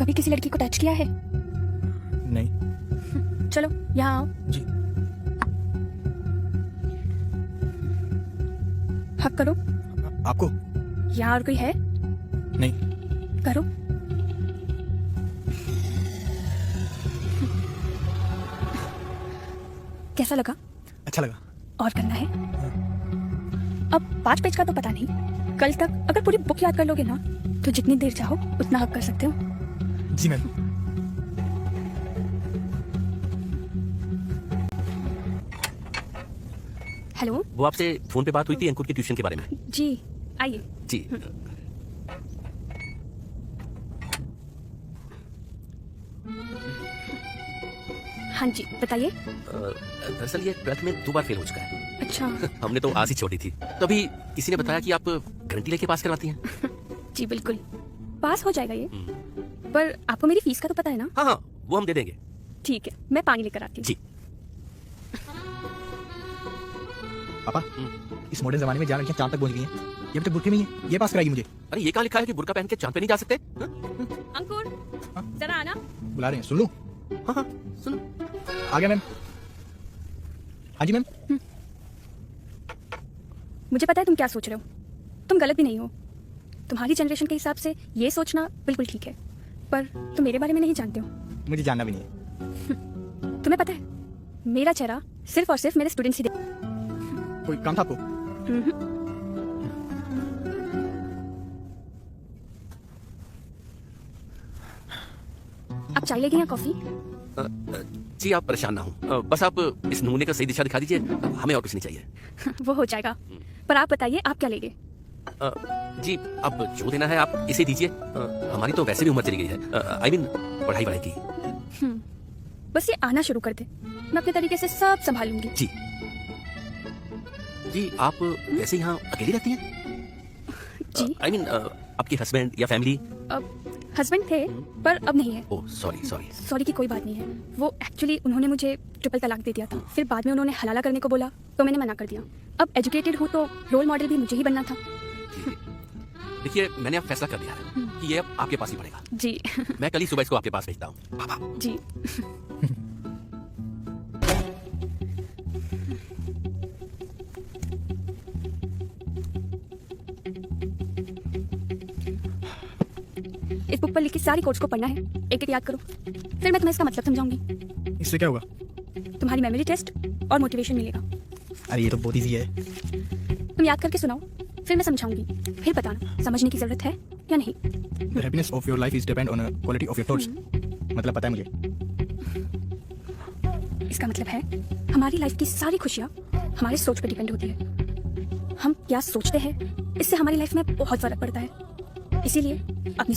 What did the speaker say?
कभी किसी लड़की को टच किया है? नहीं। चलो यहाँ आओ। जी। हक करो। आपको? यहाँ और कोई है? नहीं। करो। कैसा लगा? अच्छा लगा। और करना है? अब 5 पेज का तो पता नहीं, कल तक अगर पूरी बुक याद कर लोगे ना तो जितनी देर चाहो उतना हक कर सकते हो। जी मैम। हेलो। वो आपसे फोन पे बात हुई थी अंकुर के ट्यूशन के बारे में। जी आइए। जी। हाँ जी बताइए। दरअसल ये 12th में 2 बार फेल हो चुका है। अच्छा। हमने तो आस ही छोड़ी थी, तभी किसी ने बताया कि आप गारंटी लेके पास करवाती हैं। जी बिल्कुल, पास हो जाएगा ये। पर आपको मेरी फीस का तो पता है ना? हाँ हाँ, वो हम दे देंगे। ठीक है, मैं पानी लेकर आती हूँ। जी। पापा, इस मॉडर्न जमाने में जहाँ लड़कियां चांद तक पहुंच गई हैं, ये अब तक बुर्के में ही है, ये पास कराएगी मुझे। अरे ये कहाँ लिखा है कि बुर्का पहन के चांद पे नहीं जा सकते? अंकुर हाँ? जरा आना। बुला रहे हैं, सुन लूं? हाँ हाँ सुनो। आ गया मैम। हाँ जी मैम। मुझे पता है तुम क्या सोच रहे हो, तुम गलत भी नहीं हो। तुम्हारी जनरेशन के हिसाब से ये सोचना बिल्कुल ठीक है, पर तुम मेरे बारे में नहीं जानते हो। मुझे जानना भी नहीं है। तुम्हें पता है, मेरा चेहरा सिर्फ और सिर्फ मेरे स्टूडेंट्स ही कोई काम था आपको? आप चाय लेंगे या कॉफी? जी आप परेशान ना हो, बस आप इस नमूने का सही दिशा दिखा दीजिए, हमें और कुछ नहीं चाहिए। वो हो जाएगा, पर आप बताइए आप क्या लेंगे? जी अब जो देना है आप इसे दीजिए। हमारी तो वैसे भी उम्र चली गई है, आई मीन पढ़ाई वढ़ाई की। बस ये आना शुरू कर दे, मैं अपने तरीके से सब संभालूंगी। जी जी। आप वैसे यहाँ अकेली रहती हैं? जी। आई मीन आपके हस्बैंड या फैमिली? हस्बैंड थे पर अब नहीं है। Oh sorry sorry. सॉरी की कोई बात नहीं है, वो एक्चुअली उन्होंने मुझे ट्रिपल तलाक दे दिया था, फिर बाद में उन्होंने हलाला करने को बोला तो मैंने मना कर दिया। अब एजुकेटेड हूँ तो रोल मॉडल भी मुझे ही बनना था। देखिए मैंने अब फैसला कर लिया है कि ये अब आपके पास ही पड़ेगा। जी। मैं कल ही सुबह इसको आपके पास भेजता हूँ। पापा। जी। इस बुक पर लिखी सारी कोट्स को पढ़ना है, एक एक याद करो, फिर मैं तुम्हें इसका मतलब समझाऊंगी। इससे क्या होगा? तुम्हारी मेमोरी टेस्ट और मोटिवेशन मिलेगा। अरे ये तो बहुत ईजी है। तुम याद करके सुनाओ, फिर मैं समझाऊंगी, फिर बताना समझने की जरूरत है या नहीं। The happiness of your life is depend on the quality of your thoughts. मतलब पता है मुझे। इसका मतलब है हमारी लाइफ की सारी खुशियाँ हमारे सोच पर डिपेंड होती है। हम क्या सोचते हैं इससे हमारी लाइफ में बहुत फर्क पड़ता है। इसीलिए अपनी